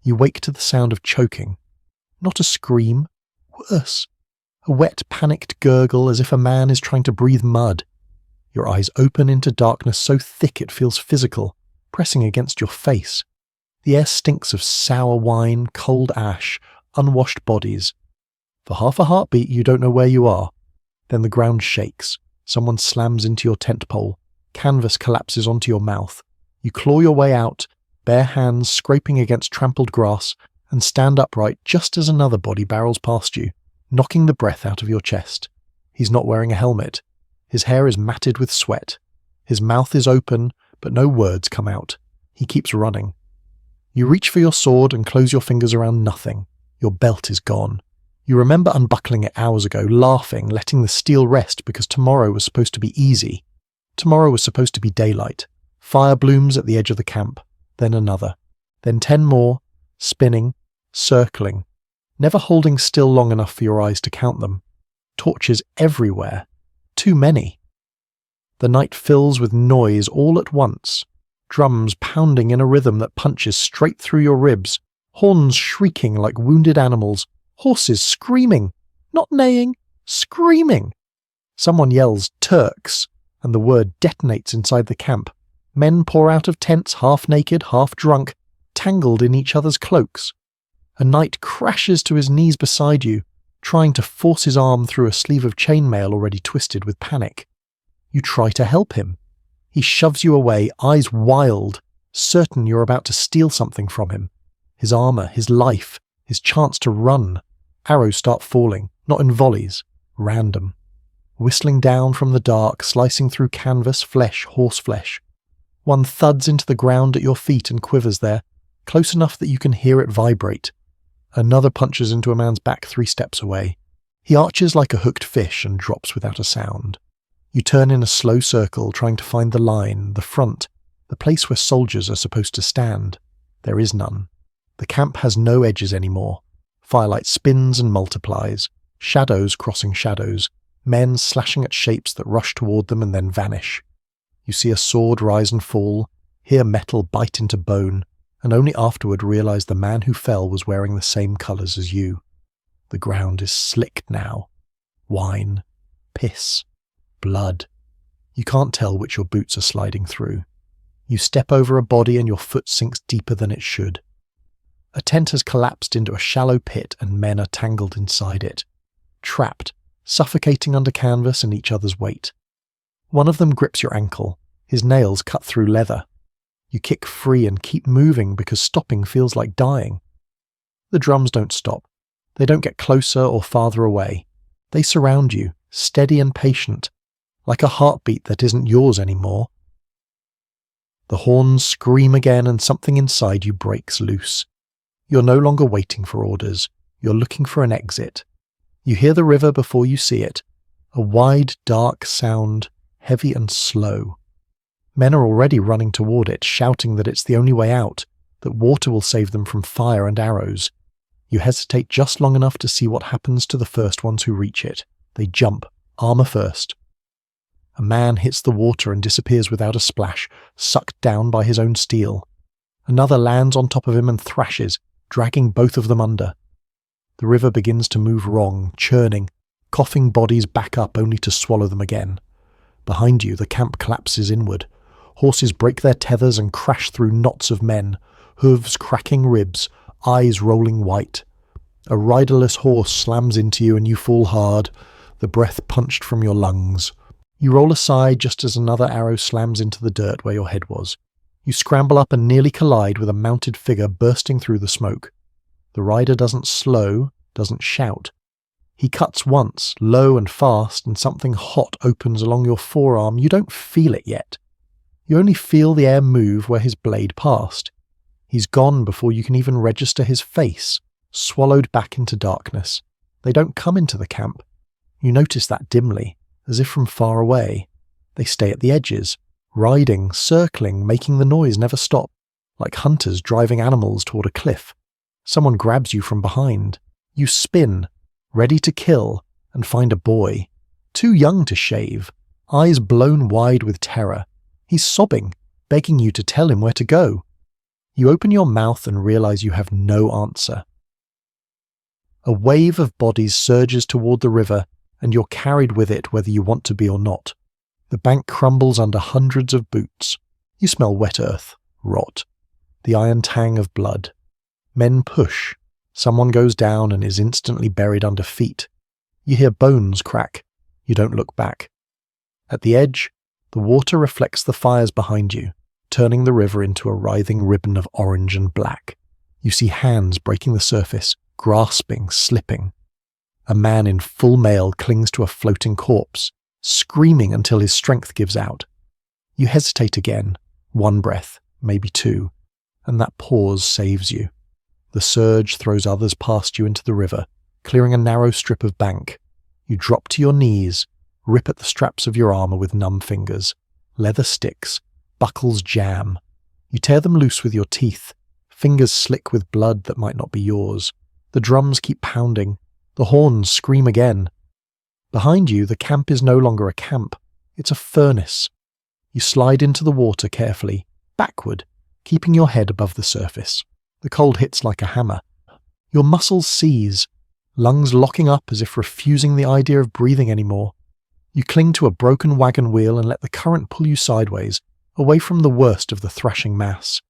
You wake to the sound of choking. Not a scream. Worse. A wet, panicked gurgle as if a man is trying to breathe mud. Your eyes open into darkness so thick it feels physical, pressing against your face. The air stinks of sour wine, cold ash, unwashed bodies. For half a heartbeat you don't know where you are. Then the ground shakes. Someone slams into your tent pole. Canvas collapses onto your mouth. You claw your way out, bare hands scraping against trampled grass, and stand upright just as another body barrels past you, knocking the breath out of your chest. He's not wearing a helmet. His hair is matted with sweat. His mouth is open, but no words come out. He keeps running. You reach for your sword and close your fingers around nothing. Your belt is gone. You remember unbuckling it hours ago, laughing, letting the steel rest because tomorrow was supposed to be easy. Tomorrow was supposed to be daylight. Fire blooms at the edge of the camp. Then another. Then 10 more, spinning, circling, never holding still long enough for your eyes to count them. Torches everywhere. Too many. The night fills with noise all at once. Drums pounding in a rhythm that punches straight through your ribs. Horns shrieking like wounded animals. Horses screaming. Not neighing. Screaming. Someone yells, "Turks," and the word detonates inside the camp. Men pour out of tents half naked, half drunk, tangled in each other's cloaks. A knight crashes to his knees beside you, trying to force his arm through a sleeve of chainmail already twisted with panic. You try to help him. He shoves you away, eyes wild, certain you're about to steal something from him. His armour, his life, his chance to run. Arrows start falling, not in volleys, random. Whistling down from the dark, slicing through canvas, flesh, horseflesh. One thuds into the ground at your feet and quivers there, close enough that you can hear it vibrate. Another punches into a man's back 3 steps away. He arches like a hooked fish and drops without a sound. You turn in a slow circle, trying to find the line, the front, the place where soldiers are supposed to stand. There is none. The camp has no edges anymore. Firelight spins and multiplies, shadows crossing shadows, men slashing at shapes that rush toward them and then vanish. You see a sword rise and fall, hear metal bite into bone, and only afterward realize the man who fell was wearing the same colors as you. The ground is slick now. Wine, piss, blood. You can't tell which your boots are sliding through. You step over a body and your foot sinks deeper than it should. A tent has collapsed into a shallow pit and men are tangled inside it. Trapped, suffocating under canvas and each other's weight. One of them grips your ankle, his nails cut through leather. You kick free and keep moving because stopping feels like dying. The drums don't stop. They don't get closer or farther away. They surround you, steady and patient, like a heartbeat that isn't yours anymore. The horns scream again and something inside you breaks loose. You're no longer waiting for orders. You're looking for an exit. You hear the river before you see it. A wide, dark sound, heavy and slow. Men are already running toward it, shouting that it's the only way out, that water will save them from fire and arrows. You hesitate just long enough to see what happens to the first ones who reach it. They jump, armor first. A man hits the water and disappears without a splash, sucked down by his own steel. Another lands on top of him and thrashes, dragging both of them under. The river begins to move wrong, churning, coughing bodies back up only to swallow them again. Behind you, the camp collapses inward. Horses break their tethers and crash through knots of men, hooves cracking ribs, eyes rolling white. A riderless horse slams into you and you fall hard, the breath punched from your lungs. You roll aside just as another arrow slams into the dirt where your head was. You scramble up and nearly collide with a mounted figure bursting through the smoke. The rider doesn't slow, doesn't shout. He cuts once, low and fast, and something hot opens along your forearm. You don't feel it yet. You only feel the air move where his blade passed. He's gone before you can even register his face, swallowed back into darkness. They don't come into the camp. You notice that dimly, as if from far away. They stay at the edges, riding, circling, making the noise never stop, like hunters driving animals toward a cliff. Someone grabs you from behind. You spin, ready to kill, and find a boy. Too young to shave, eyes blown wide with terror. He's sobbing, begging you to tell him where to go. You open your mouth and realize you have no answer. A wave of bodies surges toward the river, and you're carried with it whether you want to be or not. The bank crumbles under hundreds of boots. You smell wet earth, rot, the iron tang of blood. Men push. Someone goes down and is instantly buried under feet. You hear bones crack. You don't look back. At the edge, the water reflects the fires behind you, turning the river into a writhing ribbon of orange and black. You see hands breaking the surface, grasping, slipping. A man in full mail clings to a floating corpse, screaming until his strength gives out. You hesitate again, one breath, maybe two, and that pause saves you. The surge throws others past you into the river, clearing a narrow strip of bank. You drop to your knees, rip at the straps of your armor with numb fingers. Leather sticks, buckles jam. You tear them loose with your teeth, fingers slick with blood that might not be yours. The drums keep pounding. The horns scream again. Behind you, the camp is no longer a camp. It's a furnace. You slide into the water carefully, backward, keeping your head above the surface. The cold hits like a hammer. Your muscles seize, lungs locking up as if refusing the idea of breathing anymore. You cling to a broken wagon wheel and let the current pull you sideways, away from the worst of the thrashing mass.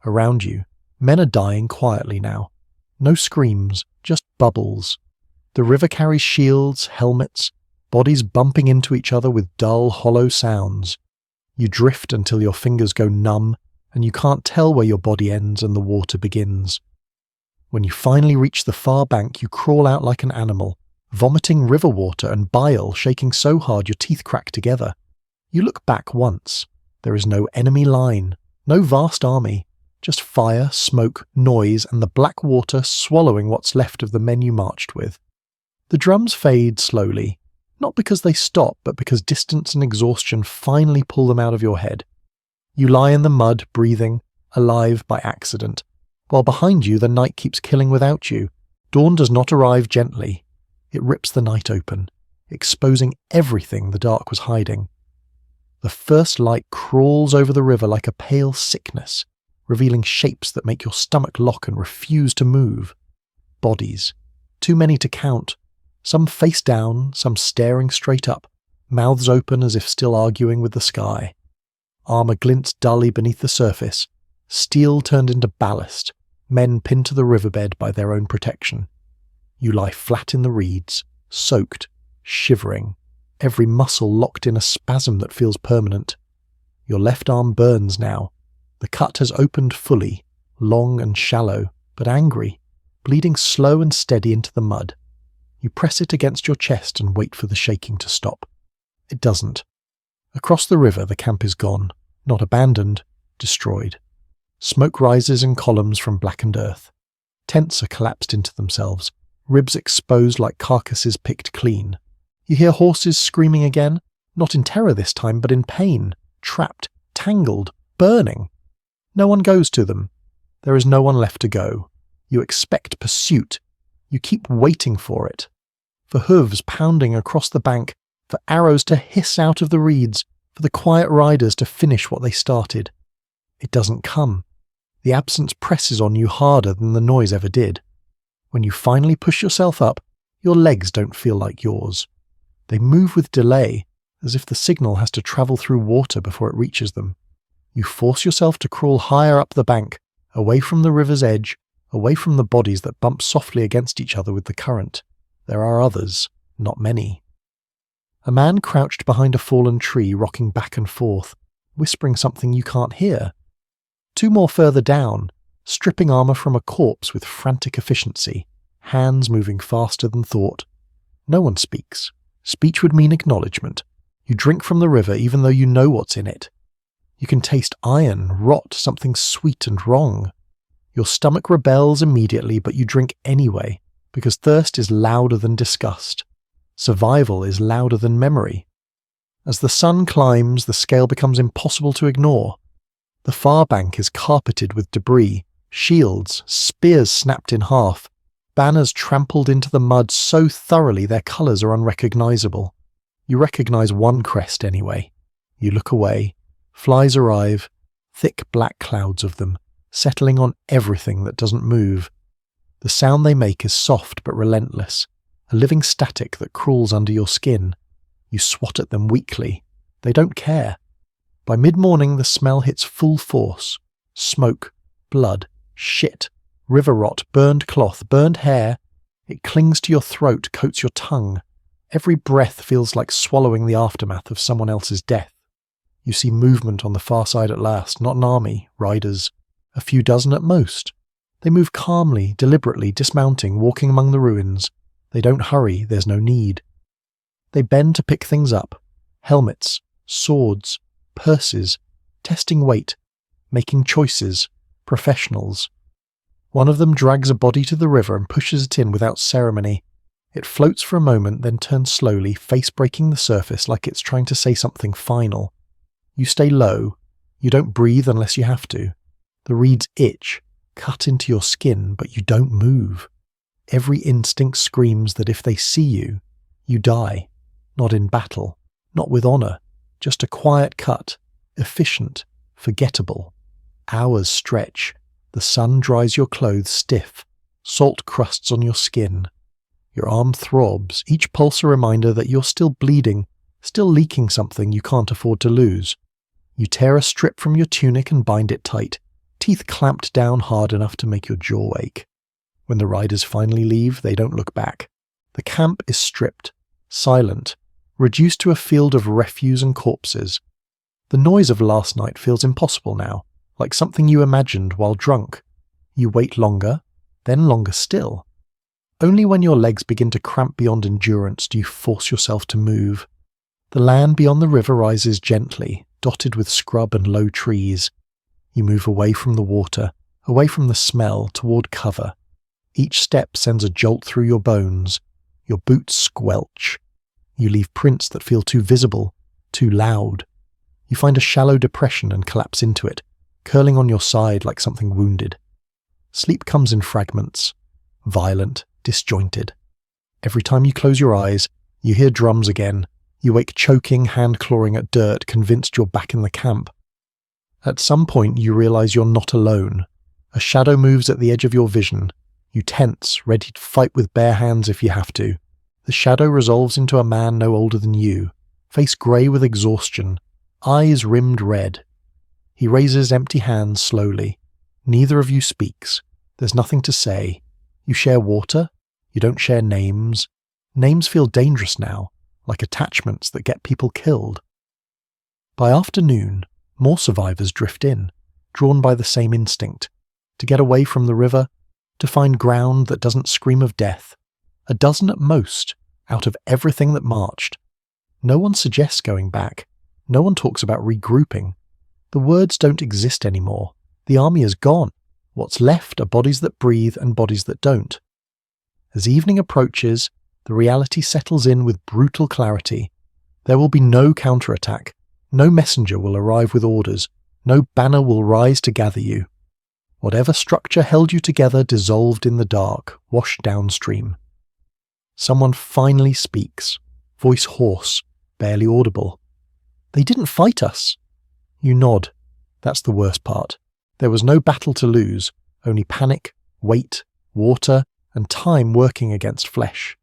Around you, men are dying quietly now. No screams, just bubbles. The river carries shields, helmets, bodies bumping into each other with dull, hollow sounds. You drift until your fingers go numb, and you can't tell where your body ends and the water begins. When you finally reach the far bank, you crawl out like an animal, vomiting river water and bile shaking so hard your teeth crack together. You look back once. There is no enemy line, no vast army, just fire, smoke, noise, and the black water swallowing what's left of the men you marched with. The drums fade slowly, not because they stop, but because distance and exhaustion finally pull them out of your head. You lie in the mud, breathing, alive by accident, while behind you the night keeps killing without you. Dawn does not arrive gently. It rips the night open, exposing everything the dark was hiding. The first light crawls over the river like a pale sickness, revealing shapes that make your stomach lock and refuse to move. Bodies, too many to count, some face down, some staring straight up, mouths open as if still arguing with the sky. Armor glints dully beneath the surface, steel turned into ballast, men pinned to the riverbed by their own protection. You lie flat in the reeds, soaked, shivering, every muscle locked in a spasm that feels permanent. Your left arm burns now. The cut has opened fully, long and shallow, but angry, bleeding slow and steady into the mud. You press it against your chest and wait for the shaking to stop. It doesn't. Across the river, the camp is gone, not abandoned, destroyed. Smoke rises in columns from blackened earth. Tents are collapsed into themselves, ribs exposed like carcasses picked clean. You hear horses screaming again, not in terror this time, but in pain, trapped, tangled, burning. No one goes to them. There is no one left to go. You expect pursuit. You keep waiting for it. For hooves pounding across the bank, for arrows to hiss out of the reeds, for the quiet riders to finish what they started. It doesn't come. The absence presses on you harder than the noise ever did. When you finally push yourself up, your legs don't feel like yours. They move with delay, as if the signal has to travel through water before it reaches them. You force yourself to crawl higher up the bank, away from the river's edge, away from the bodies that bump softly against each other with the current. There are others, not many. A man crouched behind a fallen tree, rocking back and forth, whispering something you can't hear. Two more further down, stripping armor from a corpse with frantic efficiency, hands moving faster than thought. No one speaks. Speech would mean acknowledgement. You drink from the river even though you know what's in it. You can taste iron, rot, something sweet and wrong. Your stomach rebels immediately, but you drink anyway, because thirst is louder than disgust. Survival is louder than memory. As the sun climbs, the scale becomes impossible to ignore. The far bank is carpeted with debris, shields, spears snapped in half, banners trampled into the mud so thoroughly their colours are unrecognisable. You recognise one crest anyway. You look away. Flies arrive, thick black clouds of them, settling on everything that doesn't move. The sound they make is soft but relentless, a living static that crawls under your skin. You swat at them weakly. They don't care. By mid-morning, the smell hits full force. Smoke, blood, shit, river rot, burned cloth, burned hair. It clings to your throat, coats your tongue. Every breath feels like swallowing the aftermath of someone else's death. You see movement on the far side at last, not an army, riders, a few dozen at most. They move calmly, deliberately, dismounting, walking among the ruins. They don't hurry, there's no need. They bend to pick things up. Helmets, swords, purses, testing weight, making choices, professionals. One of them drags a body to the river and pushes it in without ceremony. It floats for a moment, then turns slowly, face breaking the surface like it's trying to say something final. You stay low. You don't breathe unless you have to. The reeds itch, cut into your skin, but you don't move. Every instinct screams that if they see you, you die. Not in battle, not with honour, just a quiet cut, efficient, forgettable. Hours stretch. The sun dries your clothes stiff. Salt crusts on your skin. Your arm throbs, each pulse a reminder that you're still bleeding, still leaking something you can't afford to lose. You tear a strip from your tunic and bind it tight, teeth clamped down hard enough to make your jaw ache. When the riders finally leave, they don't look back. The camp is stripped, silent, reduced to a field of refuse and corpses. The noise of last night feels impossible now, like something you imagined while drunk. You wait longer, then longer still. Only when your legs begin to cramp beyond endurance do you force yourself to move. The land beyond the river rises gently, dotted with scrub and low trees. You move away from the water, away from the smell, toward cover. Each step sends a jolt through your bones. Your boots squelch. You leave prints that feel too visible, too loud. You find a shallow depression and collapse into it, curling on your side like something wounded. Sleep comes in fragments, violent, disjointed. Every time you close your eyes, you hear drums again. You wake choking, hand-clawing at dirt, convinced you're back in the camp. At some point you realize you're not alone. A shadow moves at the edge of your vision. You tense, ready to fight with bare hands if you have to. The shadow resolves into a man no older than you, face grey with exhaustion, eyes rimmed red. He raises empty hands slowly. Neither of you speaks. There's nothing to say. You share water. You don't share names. Names feel dangerous now, like attachments that get people killed. By afternoon, more survivors drift in, drawn by the same instinct, to get away from the river, to find ground that doesn't scream of death. A dozen at most, out of everything that marched. No one suggests going back. No one talks about regrouping. The words don't exist anymore. The army is gone. What's left are bodies that breathe and bodies that don't. As evening approaches, the reality settles in with brutal clarity. There will be no counterattack. No messenger will arrive with orders. No banner will rise to gather you. Whatever structure held you together dissolved in the dark, washed downstream. Someone finally speaks, voice hoarse, barely audible. They didn't fight us. You nod. That's the worst part. There was no battle to lose, only panic, weight, water, and time working against flesh.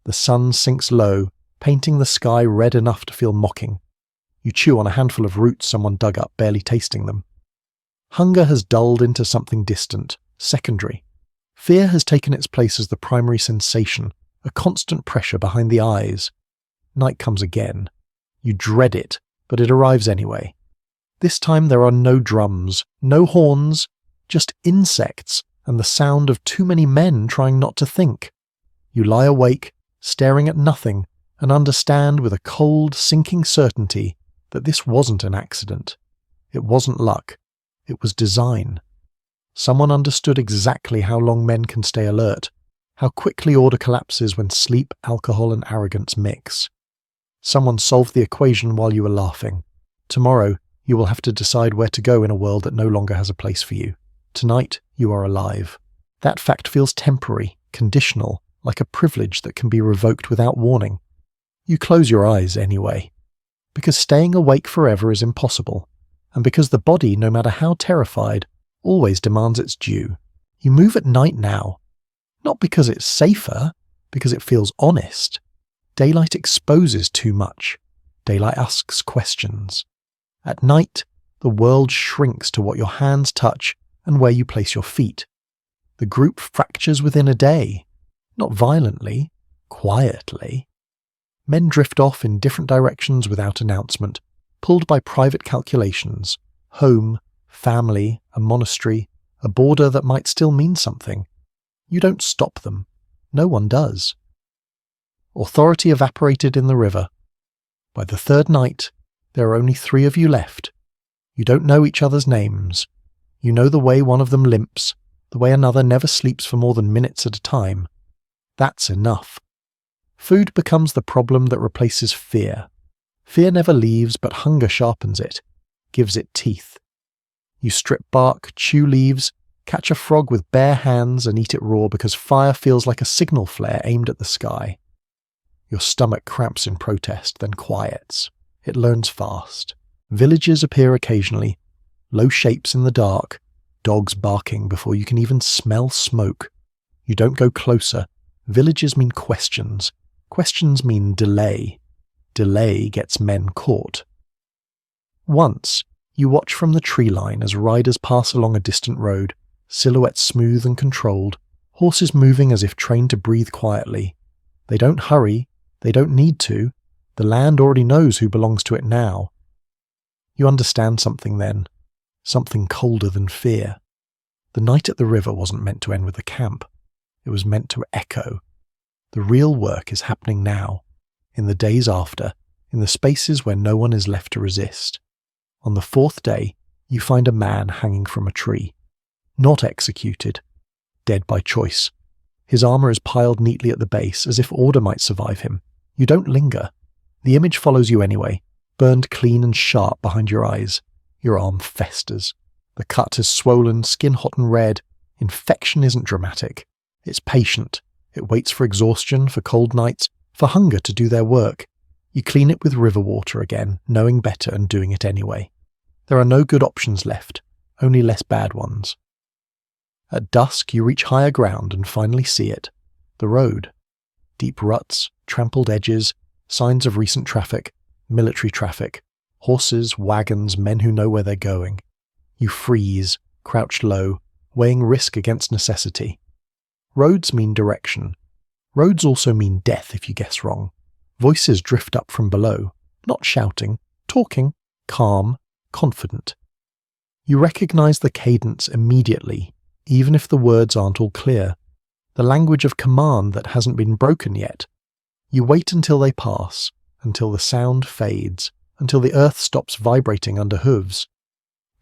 The sun sinks low, painting the sky red enough to feel mocking. You chew on a handful of roots someone dug up, barely tasting them. Hunger has dulled into something distant, secondary. Fear has taken its place as the primary sensation, a constant pressure behind the eyes. Night comes again. You dread it, but it arrives anyway. This time there are no drums, no horns, just insects and the sound of too many men trying not to think. You lie awake, staring at nothing, and understand with a cold, sinking certainty that this wasn't an accident. It wasn't luck. It was design. Someone understood exactly how long men can stay alert, how quickly order collapses when sleep, alcohol, and arrogance mix. Someone solved the equation while you were laughing. Tomorrow, you will have to decide where to go in a world that no longer has a place for you. Tonight, you are alive. That fact feels temporary, conditional, like a privilege that can be revoked without warning. You close your eyes anyway. Because staying awake forever is impossible, and because the body, no matter how terrified, always demands its due. You move at night now, not because it's safer, because it feels honest. Daylight exposes too much. Daylight asks questions. At night, the world shrinks to what your hands touch and where you place your feet. The group fractures within a day, not violently, quietly. Men drift off in different directions without announcement, pulled by private calculations, home, family, a monastery, a border that might still mean something. You don't stop them. No one does. Authority evaporated in the river. By the third night, there are only 3 of you left. You don't know each other's names. You know the way one of them limps, the way another never sleeps for more than minutes at a time. That's enough. Food becomes the problem that replaces fear. Fear never leaves, but hunger sharpens it, gives it teeth. You strip bark, chew leaves, catch a frog with bare hands and eat it raw because fire feels like a signal flare aimed at the sky. Your stomach cramps in protest, then quiets. It learns fast. Villages appear occasionally, low shapes in the dark, dogs barking before you can even smell smoke. You don't go closer. Villages mean questions. Questions mean delay. Delay gets men caught. Once, you watch from the tree line as riders pass along a distant road, silhouettes smooth and controlled, horses moving as if trained to breathe quietly. They don't hurry. They don't need to. The land already knows who belongs to it now. You understand something then. Something colder than fear. The night at the river wasn't meant to end with a camp. It was meant to echo. The real work is happening now, in the days after, in the spaces where no one is left to resist. On the 4th day, you find a man hanging from a tree. Not executed. Dead by choice. His armor is piled neatly at the base, as if order might survive him. You don't linger. The image follows you anyway, burned clean and sharp behind your eyes. Your arm festers. The cut is swollen, skin hot and red. Infection isn't dramatic. It's patient. It waits for exhaustion, for cold nights, for hunger to do their work. You clean it with river water again, knowing better and doing it anyway. There are no good options left, only less bad ones. At dusk, you reach higher ground and finally see it. The road. Deep ruts, trampled edges, signs of recent traffic, military traffic, horses, wagons, men who know where they're going. You freeze, crouched low, weighing risk against necessity. Roads mean direction. Roads also mean death if you guess wrong. Voices drift up from below, not shouting, talking, calm, confident. You recognize the cadence immediately, even if the words aren't all clear. The language of command that hasn't been broken yet. You wait until they pass, until the sound fades, until the earth stops vibrating under hooves.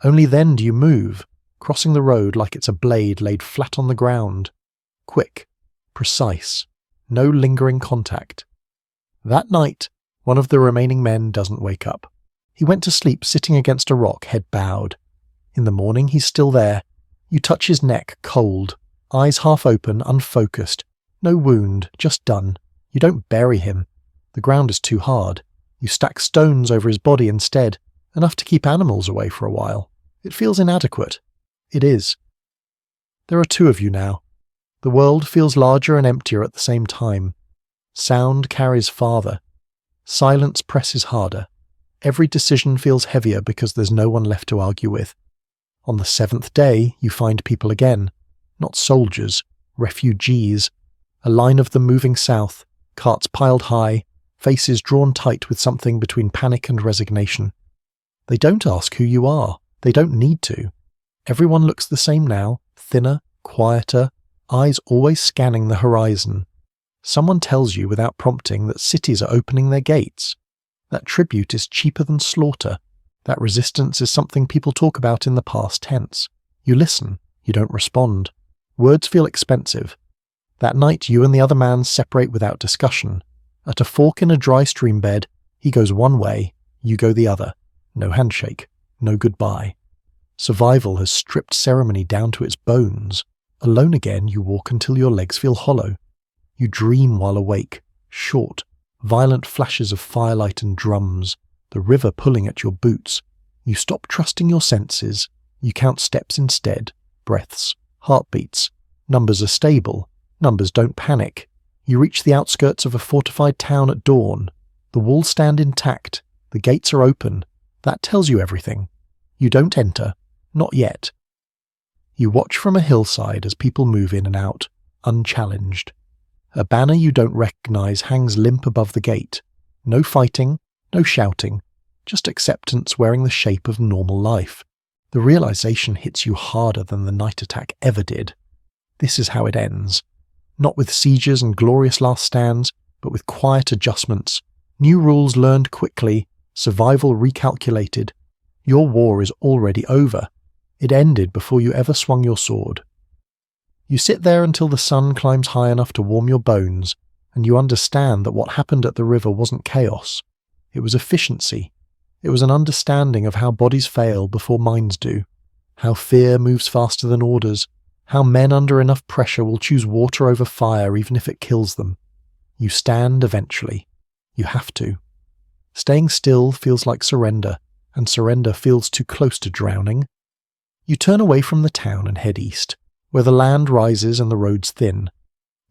Only then do you move, crossing the road like it's a blade laid flat on the ground. Quick, precise, no lingering contact. That night, one of the remaining men doesn't wake up. He went to sleep sitting against a rock, head bowed. In the morning, he's still there. You touch his neck, cold, eyes half open, unfocused. No wound, just done. You don't bury him. The ground is too hard. You stack stones over his body instead, enough to keep animals away for a while. It feels inadequate. It is. There are 2 of you now. The world feels larger and emptier at the same time. Sound carries farther. Silence presses harder. Every decision feels heavier because there's no one left to argue with. On the 7th day, you find people again. Not soldiers, refugees. A line of them moving south, carts piled high, faces drawn tight with something between panic and resignation. They don't ask who you are. They don't need to. Everyone looks the same now, thinner, quieter, eyes always scanning the horizon. Someone tells you without prompting that cities are opening their gates. That tribute is cheaper than slaughter. That resistance is something people talk about in the past tense. You listen. You don't respond. Words feel expensive. That night you and the other man separate without discussion. At a fork in a dry stream bed, he goes one way, you go the other. No handshake. No goodbye. Survival has stripped ceremony down to its bones. Alone again, you walk until your legs feel hollow. You dream while awake, short, violent flashes of firelight and drums, the river pulling at your boots. You stop trusting your senses. You count steps instead, breaths, heartbeats. Numbers are stable. Numbers don't panic. You reach the outskirts of a fortified town at dawn. The walls stand intact. The gates are open. That tells you everything. You don't enter. Not yet. You watch from a hillside as people move in and out, unchallenged. A banner you don't recognize hangs limp above the gate. No fighting, no shouting, just acceptance wearing the shape of normal life. The realization hits you harder than the night attack ever did. This is how it ends. Not with sieges and glorious last stands, but with quiet adjustments. New rules learned quickly, survival recalculated. Your war is already over. It ended before you ever swung your sword. You sit there until the sun climbs high enough to warm your bones, and you understand that what happened at the river wasn't chaos. It was efficiency. It was an understanding of how bodies fail before minds do, how fear moves faster than orders, how men under enough pressure will choose water over fire even if it kills them. You stand eventually. You have to. Staying still feels like surrender, and surrender feels too close to drowning. You turn away from the town and head east, where the land rises and the roads thin.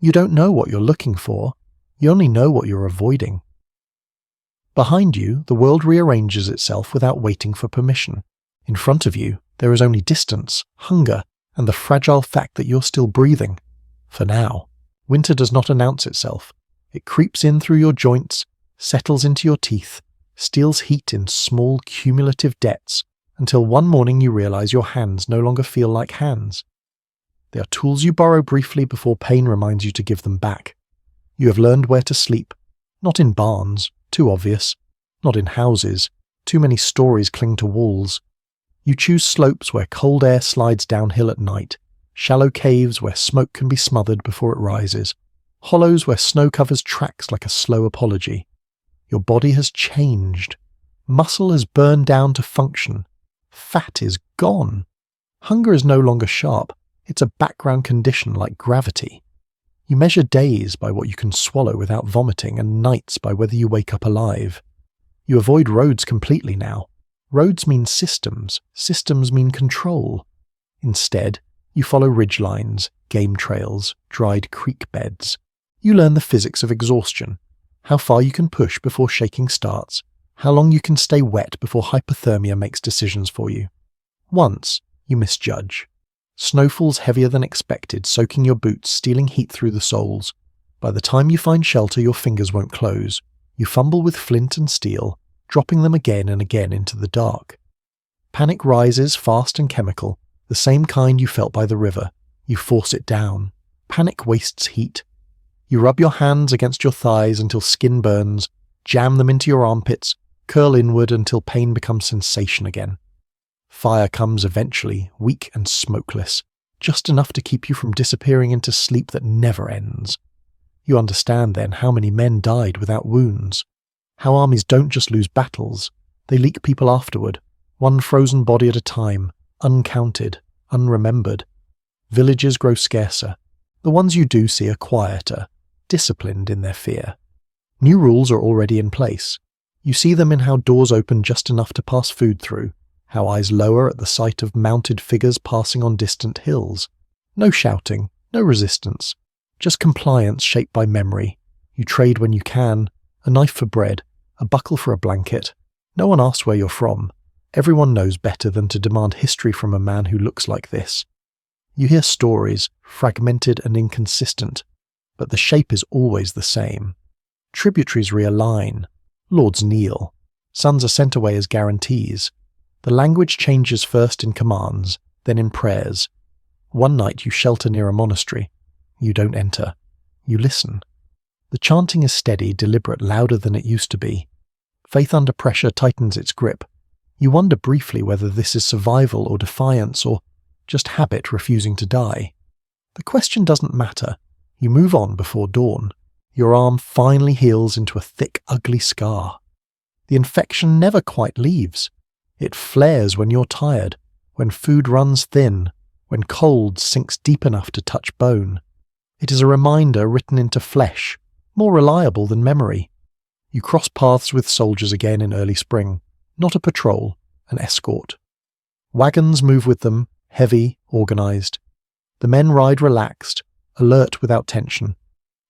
You don't know what you're looking for, you only know what you're avoiding. Behind you, the world rearranges itself without waiting for permission. In front of you, there is only distance, hunger, and the fragile fact that you're still breathing. For now, winter does not announce itself. It creeps in through your joints, settles into your teeth, steals heat in small cumulative debts, until one morning you realize your hands no longer feel like hands. They are tools you borrow briefly before pain reminds you to give them back. You have learned where to sleep, not in barns, too obvious, not in houses, too many stories cling to walls. You choose slopes where cold air slides downhill at night, shallow caves where smoke can be smothered before it rises, hollows where snow covers tracks like a slow apology. Your body has changed. Muscle has burned down to function. Fat is gone. Hunger is no longer sharp. It's a background condition like gravity. You measure days by what you can swallow without vomiting and nights by whether you wake up alive. You avoid roads completely now. Roads mean systems. Systems mean control. Instead, you follow ridgelines, game trails, dried creek beds. You learn the physics of exhaustion. How far you can push before shaking starts. How long you can stay wet before hypothermia makes decisions for you. Once, you misjudge. Snow falls heavier than expected, soaking your boots, stealing heat through the soles. By the time you find shelter, your fingers won't close. You fumble with flint and steel, dropping them again and again into the dark. Panic rises, fast and chemical, the same kind you felt by the river. You force it down. Panic wastes heat. You rub your hands against your thighs until skin burns, jam them into your armpits, curl inward until pain becomes sensation again. Fire comes eventually, weak and smokeless, just enough to keep you from disappearing into sleep that never ends. You understand then how many men died without wounds. How armies don't just lose battles, they leak people afterward, one frozen body at a time, uncounted, unremembered. Villages grow scarcer. The ones you do see are quieter, disciplined in their fear. New rules are already in place. You see them in how doors open just enough to pass food through, how eyes lower at the sight of mounted figures passing on distant hills. No shouting, no resistance, just compliance shaped by memory. You trade when you can, a knife for bread, a buckle for a blanket. No one asks where you're from. Everyone knows better than to demand history from a man who looks like this. You hear stories, fragmented and inconsistent, but the shape is always the same. Tributaries realign, lords kneel, sons are sent away as guarantees. The language changes first in commands, then in prayers. One night you shelter near a monastery. You don't enter. You listen. The chanting is steady, deliberate, louder than it used to be. Faith under pressure tightens its grip. You wonder briefly whether this is survival or defiance or just habit refusing to die. The question doesn't matter. You move on before dawn. Your arm finally heals into a thick, ugly scar. The infection never quite leaves. It flares when you're tired, when food runs thin, when cold sinks deep enough to touch bone. It is a reminder written into flesh, more reliable than memory. You cross paths with soldiers again in early spring, not a patrol, an escort. Wagons move with them, heavy, organised. The men ride relaxed, alert without tension.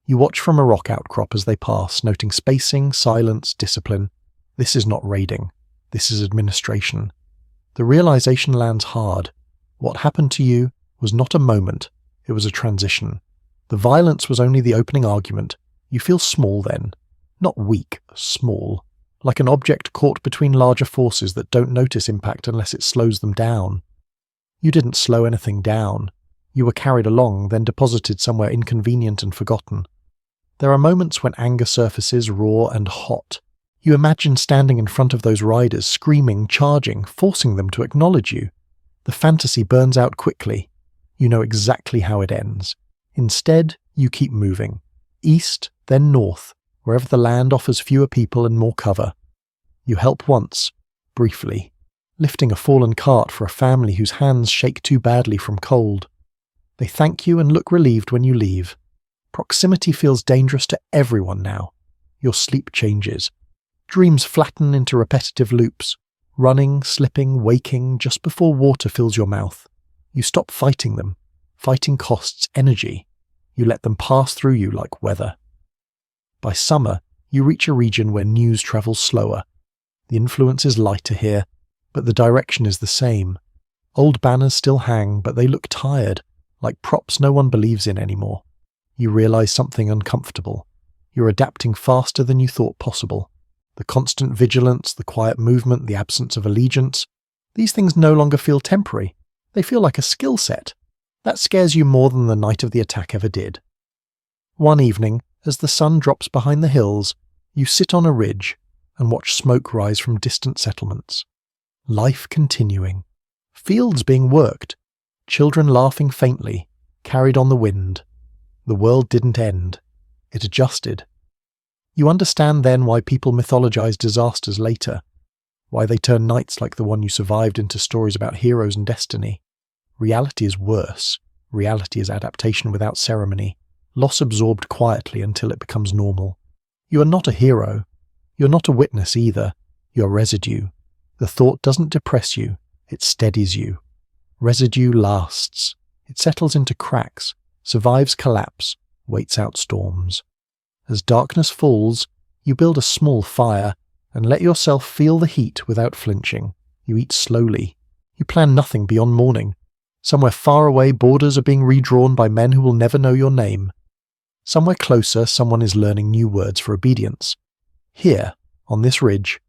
You watch from a rock outcrop as they pass, noting spacing, silence, discipline. This is not raiding. This is administration. The realization lands hard. What happened to you was not a moment, it was a transition. The violence was only the opening argument. You feel small then. Not weak, small. Like an object caught between larger forces that don't notice impact unless it slows them down. You didn't slow anything down. You were carried along, then deposited somewhere inconvenient and forgotten. There are moments when anger surfaces raw and hot. You imagine standing in front of those riders, screaming, charging, forcing them to acknowledge you. The fantasy burns out quickly. You know exactly how it ends. Instead, you keep moving. East, then north, wherever the land offers fewer people and more cover. You help once, briefly, lifting a fallen cart for a family whose hands shake too badly from cold. They thank you and look relieved when you leave. Proximity feels dangerous to everyone now. Your sleep changes. Dreams flatten into repetitive loops, running, slipping, waking just before water fills your mouth. You stop fighting them. Fighting costs energy. You let them pass through you like weather. By summer, you reach a region where news travels slower. The influence is lighter here, but the direction is the same. Old banners still hang, but they look tired, like props no one believes in anymore. You realize something uncomfortable. You're adapting faster than you thought possible. The constant vigilance, the quiet movement, the absence of allegiance, these things no longer feel temporary. They feel like a skill set. That scares you more than the night of the attack ever did. One evening, as the sun drops behind the hills, you sit on a ridge and watch smoke rise from distant settlements. Life continuing. Fields being worked. Children laughing faintly, carried on the wind. The world didn't end. It adjusted. You understand then why people mythologize disasters later, why they turn nights like the one you survived into stories about heroes and destiny. Reality is worse. Reality is adaptation without ceremony, loss absorbed quietly until it becomes normal. You are not a hero. You're not a witness either. You're residue. The thought doesn't depress you, it steadies you. Residue lasts. It settles into cracks, survives collapse, waits out storms. As darkness falls, you build a small fire and let yourself feel the heat without flinching. You eat slowly. You plan nothing beyond morning. Somewhere far away, borders are being redrawn by men who will never know your name. Somewhere closer, someone is learning new words for obedience. Here, on this ridge,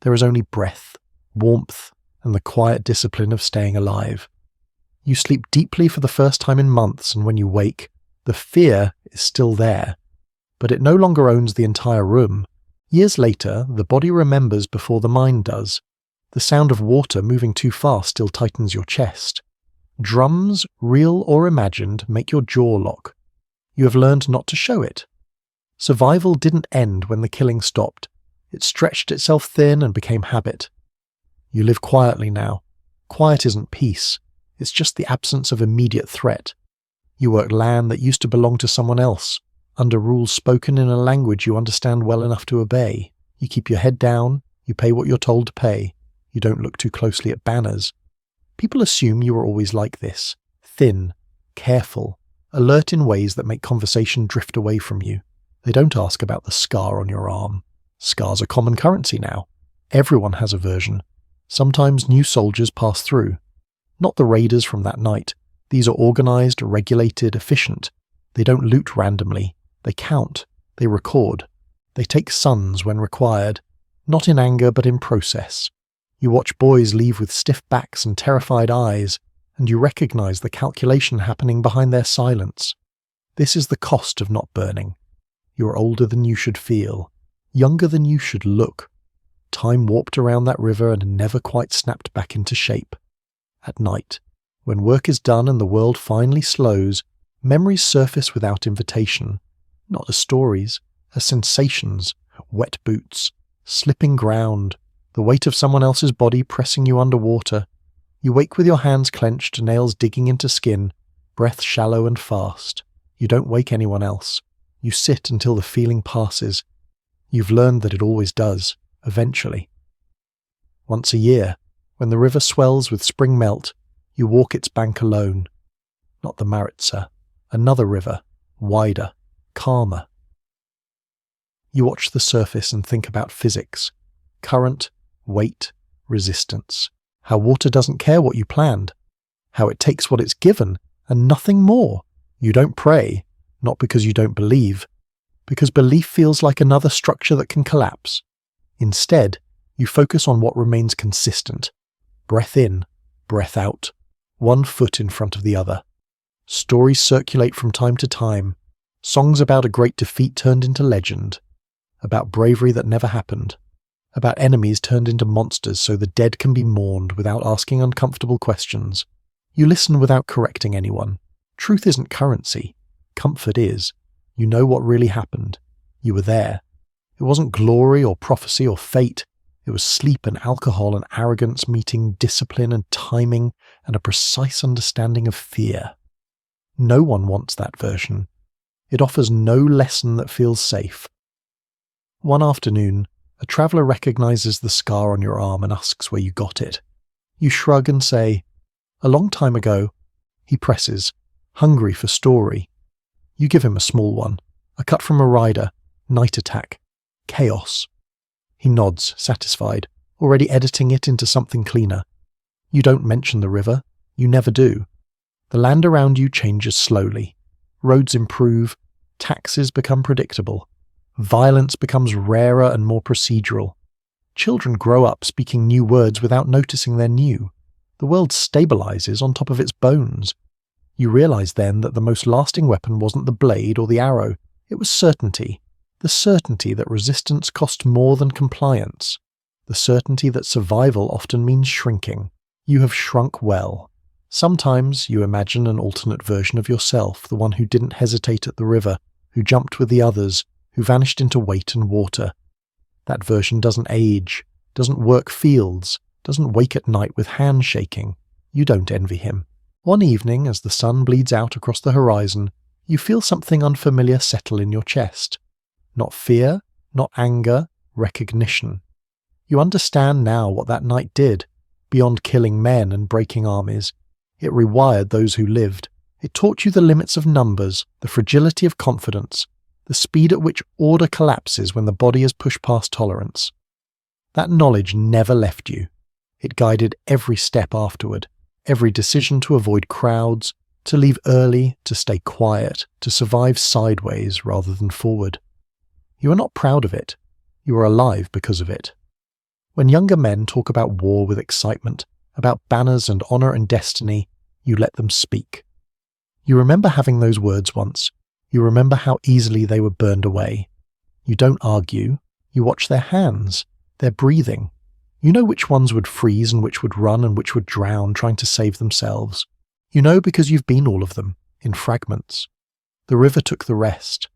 there is only breath, warmth, and the quiet discipline of staying alive. You sleep deeply for the first time in months, and when you wake, the fear is still there. But it no longer owns the entire room. Years later, the body remembers before the mind does. The sound of water moving too fast still tightens your chest. Drums, real or imagined, make your jaw lock. You have learned not to show it. Survival didn't end when the killing stopped. It stretched itself thin and became habit. You live quietly now. Quiet isn't peace. It's just the absence of immediate threat. You work land that used to belong to someone else, under rules spoken in a language you understand well enough to obey. You keep your head down, you pay what you're told to pay, you don't look too closely at banners. People assume you are always like this, thin, careful, alert in ways that make conversation drift away from you. They don't ask about the scar on your arm. Scars are common currency now. Everyone has a version. Sometimes new soldiers pass through. Not the raiders from that night. These are organized, regulated, efficient. They don't loot randomly. They count. They record. They take sons when required. Not in anger, but in process. You watch boys leave with stiff backs and terrified eyes, and you recognize the calculation happening behind their silence. This is the cost of not burning. You are older than you should feel. Younger than you should look. Time warped around that river and never quite snapped back into shape. At night, when work is done and the world finally slows, memories surface without invitation. Not as stories, as sensations, wet boots, slipping ground, the weight of someone else's body pressing you underwater. You wake with your hands clenched, nails digging into skin, breath shallow and fast. You don't wake anyone else. You sit until the feeling passes. You've learned that it always does, eventually. Once a year, when the river swells with spring melt, You walk its bank alone. Not the Maritsa, another river, wider, calmer. You watch the surface and think about physics, current, weight, resistance, how water doesn't care what you planned, how it takes what it's given and nothing more. You don't pray, not because you don't believe, because belief feels like another structure that can collapse. Instead, you focus on what remains consistent. Breath in, breath out, one foot in front of the other. Stories circulate from time to time, songs about a great defeat turned into legend, about bravery that never happened, about enemies turned into monsters so the dead can be mourned without asking uncomfortable questions. You listen without correcting anyone. Truth isn't currency. Comfort is. You know what really happened. You were there. It wasn't glory or prophecy or fate. It was sleep and alcohol and arrogance meeting discipline and timing and a precise understanding of fear. No one wants that version. It offers no lesson that feels safe. One afternoon, a traveller recognizes the scar on your arm and asks where you got it. You shrug and say, "A long time ago." He presses, hungry for story. You give him a small one, a cut from a rider, night attack, chaos. He nods, satisfied, already editing it into something cleaner. You don't mention the river. You never do. The land around you changes slowly. Roads improve. Taxes become predictable. Violence becomes rarer and more procedural. Children grow up speaking new words without noticing they're new. The world stabilizes on top of its bones. You realize then that the most lasting weapon wasn't the blade or the arrow. It was certainty. The certainty that resistance cost more than compliance. The certainty that survival often means shrinking. You have shrunk well. Sometimes you imagine an alternate version of yourself, the one who didn't hesitate at the river, who jumped with the others, who vanished into weight and water. That version doesn't age, doesn't work fields, doesn't wake at night with hands shaking. You don't envy him. One evening, as the sun bleeds out across the horizon, you feel something unfamiliar settle in your chest. Not fear, not anger, recognition. You understand now what that night did, beyond killing men and breaking armies. It rewired those who lived. It taught you the limits of numbers, the fragility of confidence, the speed at which order collapses when the body is pushed past tolerance. That knowledge never left you. It guided every step afterward, every decision to avoid crowds, to leave early, to stay quiet, to survive sideways rather than forward. You are not proud of it. You are alive because of it. When younger men talk about war with excitement, about banners and honour and destiny, you let them speak. You remember having those words once. You remember how easily they were burned away. You don't argue. You watch their hands, their breathing. You know which ones would freeze and which would run and which would drown trying to save themselves. You know because you've been all of them, in fragments. The river took the rest.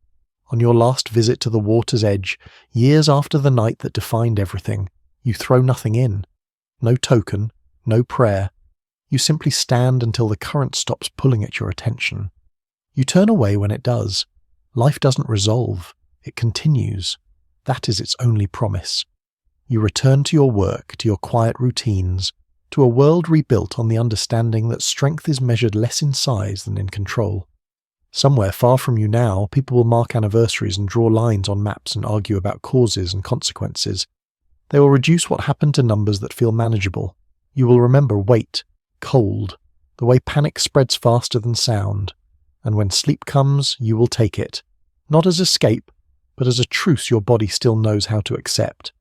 On your last visit to the water's edge, years after the night that defined everything, you throw nothing in. No token, no prayer. You simply stand until the current stops pulling at your attention. You turn away when it does. Life doesn't resolve. It continues. That is its only promise. You return to your work, to your quiet routines, to a world rebuilt on the understanding that strength is measured less in size than in control. Somewhere far from you now, people will mark anniversaries and draw lines on maps and argue about causes and consequences. They will reduce what happened to numbers that feel manageable. You will remember weight, cold, the way panic spreads faster than sound. And when sleep comes, you will take it, not as escape, but as a truce your body still knows how to accept.